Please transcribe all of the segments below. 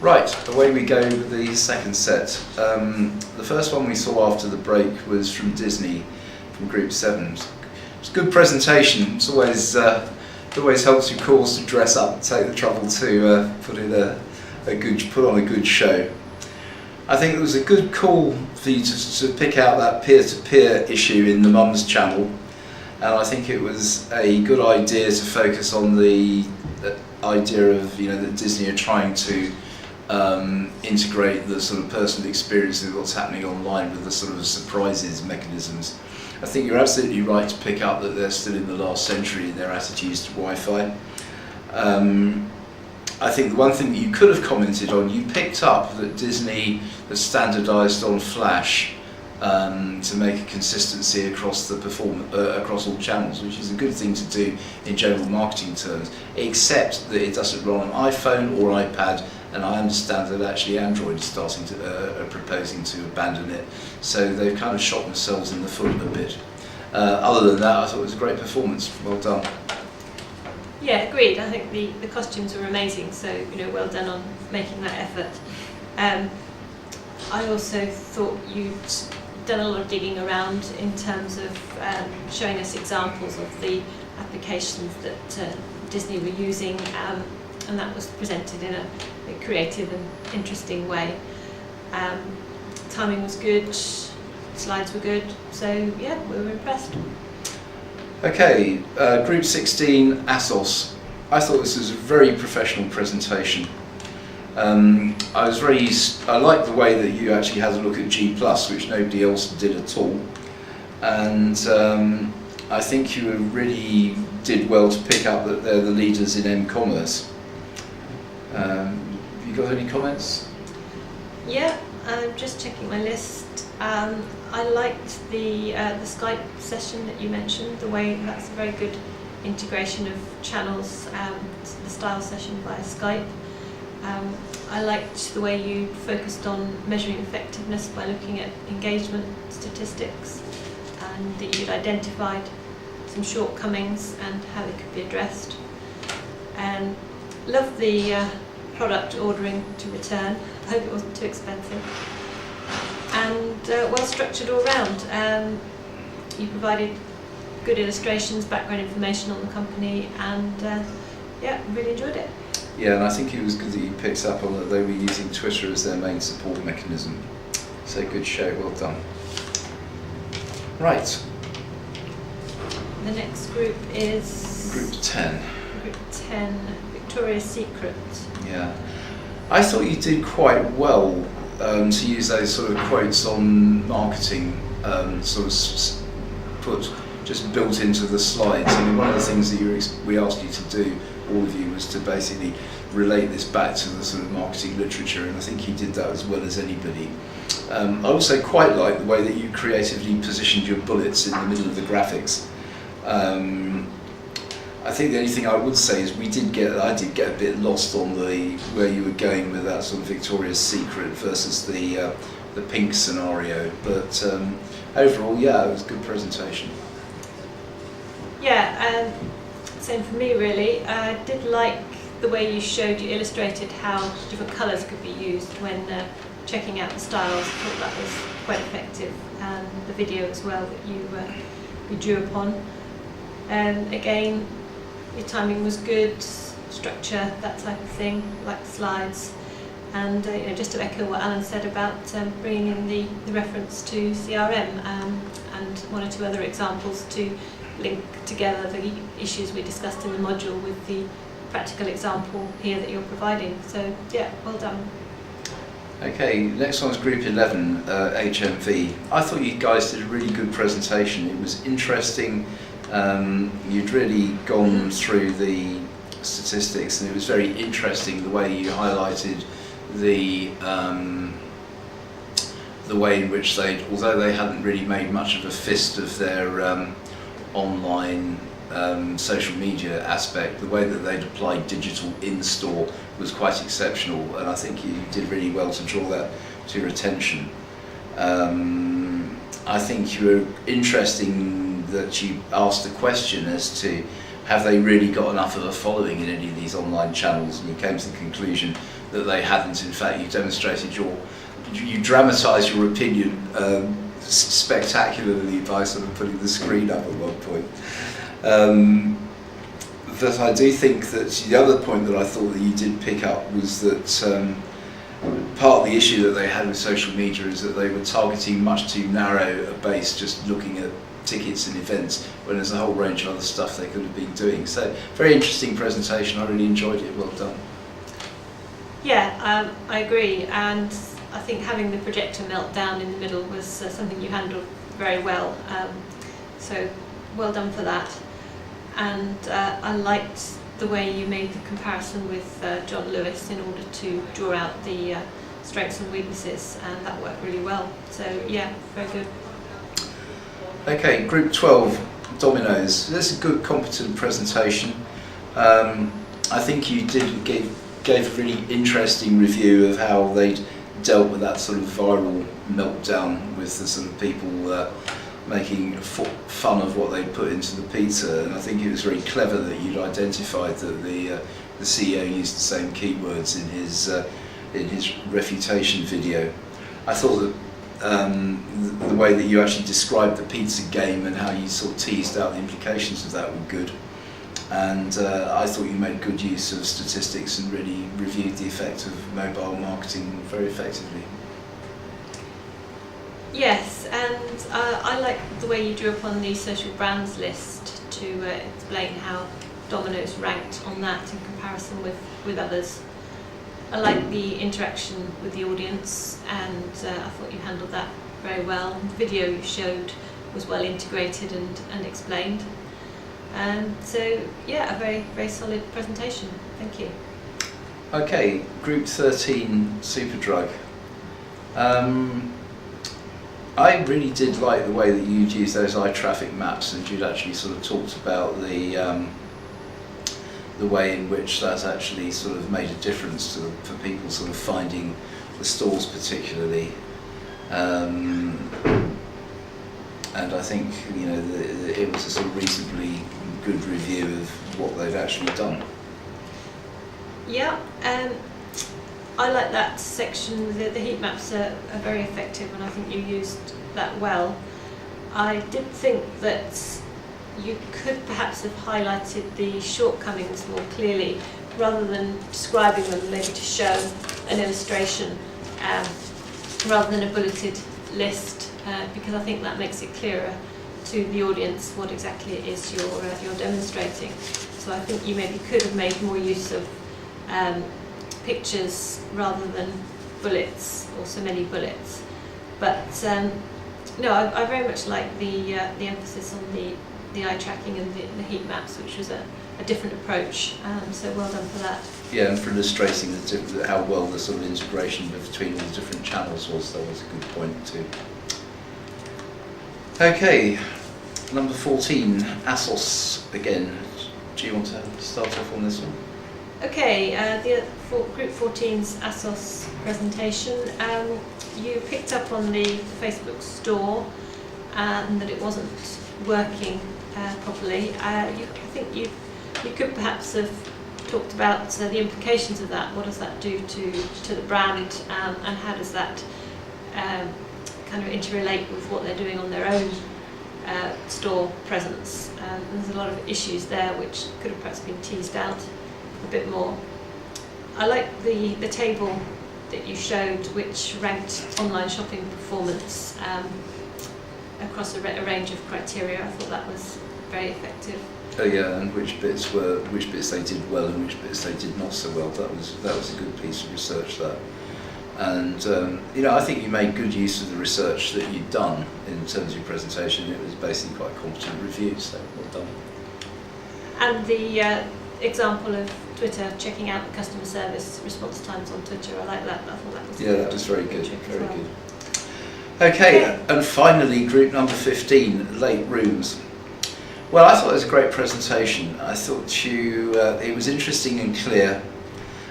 Right, away we go with the second set. The first one we saw after the break was from Disney, from Group 7. It's a good presentation. It always helps your cause to dress up, take the trouble to put on a good show. I think it was a good call for you to pick out that peer-to-peer issue in the Mums channel, and I think it was a good idea to focus on the idea of that Disney are trying to integrate the sort of personal experience of what's happening online with the sort of surprises mechanisms. I think you're absolutely right to pick up that they're still in the last century in their attitudes to Wi-Fi. I think the one thing that you could have commented on, you picked up that Disney has standardised on Flash to make a consistency across the across all channels, which is a good thing to do in general marketing terms, except that it doesn't run on iPhone or iPad, and I understand that actually Android is starting to proposing to abandon it, so they've kind of shot themselves in the foot a bit. Other than that, I thought it was a great performance. Well done. Yeah, agreed. I think the costumes were amazing, so well done on making that effort. I also thought you'd done a lot of digging around in terms of showing us examples of the applications that Disney were using, and that was presented in a creative and interesting way. Timing was good, slides were good, so yeah, we were impressed. Okay, Group 16, ASOS. I thought this was a very professional presentation. I liked the way that you actually had a look at G+, which nobody else did at all. And I think you really did well to pick up that they're the leaders in m-commerce. Have you got any comments? Yeah, I'm just checking my list. I liked the Skype session that you mentioned, the way that's a very good integration of channels, the style session via Skype. I liked the way you focused on measuring effectiveness by looking at engagement statistics, and that you'd identified some shortcomings and how they could be addressed. Love the product ordering to return. I hope it wasn't too expensive. And well structured all round. You provided good illustrations, background information on the company, and yeah, really enjoyed it. Yeah, and I think it was good that you picked up on that they were using Twitter as their main support mechanism. So good show, well done. Right. The next group is Group 10. Group 10, Victoria's Secret. Yeah. I thought you did quite well to use those sort of quotes on marketing, just built into the slides. I mean, one of the things that we asked you to do, all of you, was to basically relate this back to the sort of marketing literature, and I think you did that as well as anybody. I also quite like the way that you creatively positioned your bullets in the middle of the graphics. I think the only thing I would say is I did get a bit lost on where you were going with that sort of Victoria's Secret versus the pink scenario, but overall, yeah, it was a good presentation. Yeah, same for me really. I did like the way you illustrated how different colours could be used when checking out the styles. I thought that was quite effective, and the video as well that you drew upon. Again, your timing was good, structure, that type of thing, like the slides. And just to echo what Alan said about bringing in the reference to CRM and one or two other examples to link together the issues we discussed in the module with the practical example here that you're providing. So yeah, well done. Okay, next one's Group 11, HMV. I thought you guys did a really good presentation. It was interesting. You'd really gone through the statistics, and it was very interesting the way you highlighted the way in which although they hadn't really made much of a fist of their online social media aspect, the way that they'd applied digital in-store was quite exceptional, and I think you did really well to draw that to your attention. I think you were interesting that you asked the question as to have they really got enough of a following in any of these online channels, and you came to the conclusion that they hadn't. In fact, you demonstrated you dramatised your opinion spectacularly by sort of putting the screen up at one point. But I do think that the other point that I thought that you did pick up was that part of the issue that they had with social media is that they were targeting much too narrow a base, just looking at tickets and events, when there's a whole range of other stuff they could have been doing. So, very interesting presentation. I really enjoyed it. Well done. Yeah, I agree, and I think having the projector meltdown in the middle was something you handled very well. So, well done for that. And I liked the way you made the comparison with John Lewis in order to draw out the strengths and weaknesses, and that worked really well. So yeah, very good. Okay, Group 12, Dominos. This is a good, competent presentation. I think you gave a really interesting review of how they'd dealt with that sort of viral meltdown with the sort of people making fun of what they put into the pizza, and I think it was very clever that you'd identified that the CEO used the same keywords in his refutation video. I thought that the way that you actually described the pizza game and how you sort of teased out the implications of that were good, and I thought you made good use of statistics and really reviewed the effect of mobile marketing very effectively. Yes, and I like the way you drew upon the social brands list to explain how Domino's ranked on that in comparison with others. I like the interaction with the audience, and I thought you handled that very well. The video you showed was well integrated and explained. And so, yeah, a very, very solid presentation. Thank you. Okay, Group 13, Superdrive. I really did like the way that you'd used those eye traffic maps, and you'd actually sort of talked about the way in which that's actually sort of made a difference for people sort of finding the stores particularly. And I think, you know, it was a sort of reasonably good review of what they've actually done. Yeah, I like that section. The heat maps are very effective, and I think you used that well. I did think that you could perhaps have highlighted the shortcomings more clearly, rather than describing them, maybe to show an illustration rather than a bulleted list, because I think that makes it clearer to the audience what exactly it is you're demonstrating. So I think you maybe could have made more use of pictures rather than bullets, or so many bullets. But no, I very much like the emphasis on the eye tracking and the heat maps, which was a different approach. So well done for that. Yeah, and for illustrating how well the sort of integration between all the different channels was, that was a good point too. Okay, number 14, ASOS again. Do you want to start off on this one? Okay, Group 14's ASOS presentation. You picked up on the Facebook store and that it wasn't working properly. I think you could perhaps have talked about the implications of that. What does that do to the brand, and how does that kind of interrelate with what they're doing on their own store presence? There's a lot of issues there which could have perhaps been teased out a bit more. I like the table that you showed, which ranked online shopping performance across a range of criteria. I thought that was very effective. Oh yeah, and which bits they did well and which bits they did not so well. That was a good piece of research there. And you know, I think you made good use of the research that you'd done in terms of your presentation. It was basically quite a competent review, so well done. And the example of Twitter, checking out the customer service response times on Twitter, I like that. I thought that was that was very good, very good. Okay, and finally, group number 15, late rooms. Well, I thought it was a great presentation. I thought it was interesting and clear,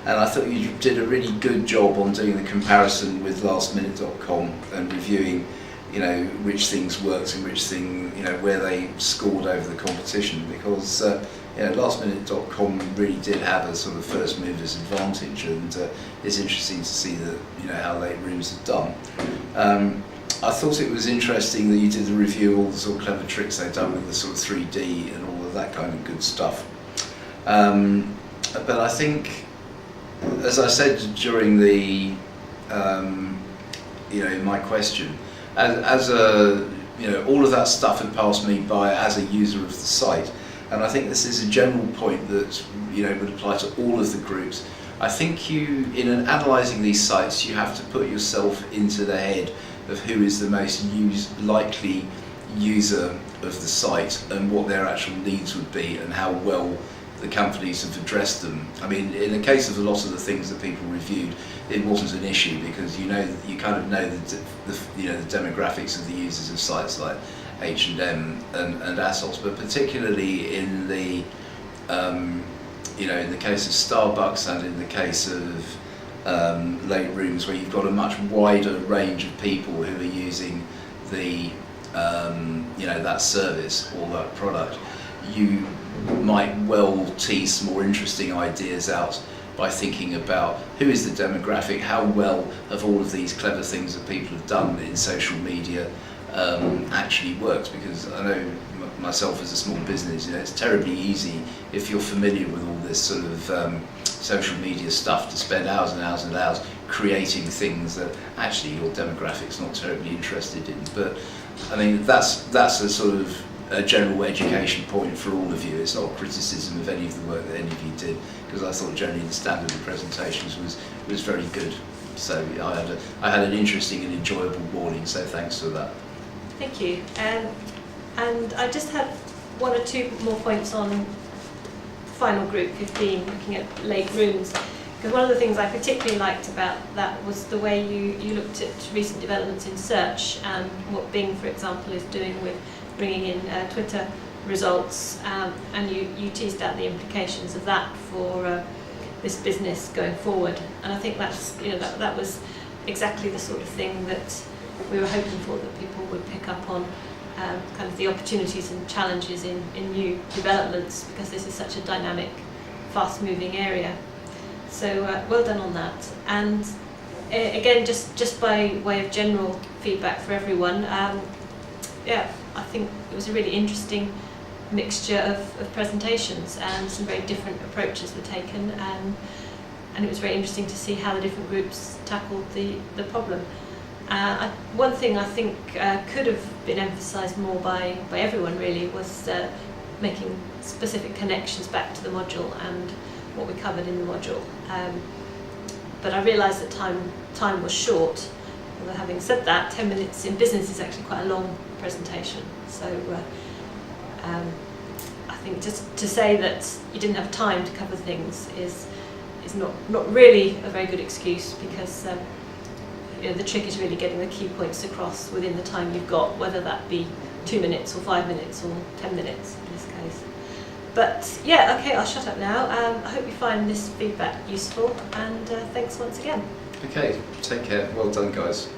and I thought you did a really good job on doing the comparison with lastminute.com and reviewing which things worked and which thing, where they scored over the competition, because lastminute.com really did have a sort of first movers advantage, and it's interesting to see that, how late rooms have done. I thought it was interesting that you did the review of all the sort of clever tricks they've done with the sort of 3D and all of that kind of good stuff. But I think, as I said during the, my question, as all of that stuff had passed me by as a user of the site, and I think this is a general point that would apply to all of the groups. I think in analysing these sites, you have to put yourself into the head of who is the most likely user of the site and what their actual needs would be and how well the companies have addressed them. I mean, in the case of a lot of the things that people reviewed, it wasn't an issue, because you kind of know the demographics of the users of sites like H&M and ASOS, but particularly in the in the case of Starbucks and in the case of late rooms, where you've got a much wider range of people who are using the that service or that product, you might well tease some more interesting ideas out by thinking about who is the demographic, how well have all of these clever things that people have done in social media actually worked. Because I know myself as a small business, it's terribly easy, if you're familiar with all this sort of social media stuff, to spend hours and hours and hours creating things that actually your demographic's not terribly interested in. But I mean, that's a sort of a general education point for all of you. It's not a criticism of any of the work that any of you did, because I thought generally the standard of presentations was very good. So I had an interesting and enjoyable morning, so thanks for that. Thank you. And I just had one or two more points on final group 15, looking at late rooms. Because one of the things I particularly liked about that was the way you looked at recent developments in search, and what Bing, for example, is doing with bringing in Twitter results, and you teased out the implications of that for this business going forward. And I think that's that was exactly the sort of thing that we were hoping for, that people would pick up on kind of the opportunities and challenges in new developments, because this is such a dynamic, fast-moving area. So well done on that. And again, just by way of general feedback for everyone, I think it was a really interesting mixture of presentations, and some very different approaches were taken, and it was very interesting to see how the different groups tackled the problem. One thing I think could have been emphasised more by everyone really was making specific connections back to the module and what we covered in the module. But I realised that time was short. Although having said that, 10 minutes in business is actually quite a long presentation. So I think just to say that you didn't have time to cover things is not really a very good excuse, because the trick is really getting the key points across within the time you've got, whether that be 2 minutes or 5 minutes or 10 minutes in this case. But yeah, okay, I'll shut up now. I hope you find this feedback useful, and thanks once again. Okay, take care. Well done, guys.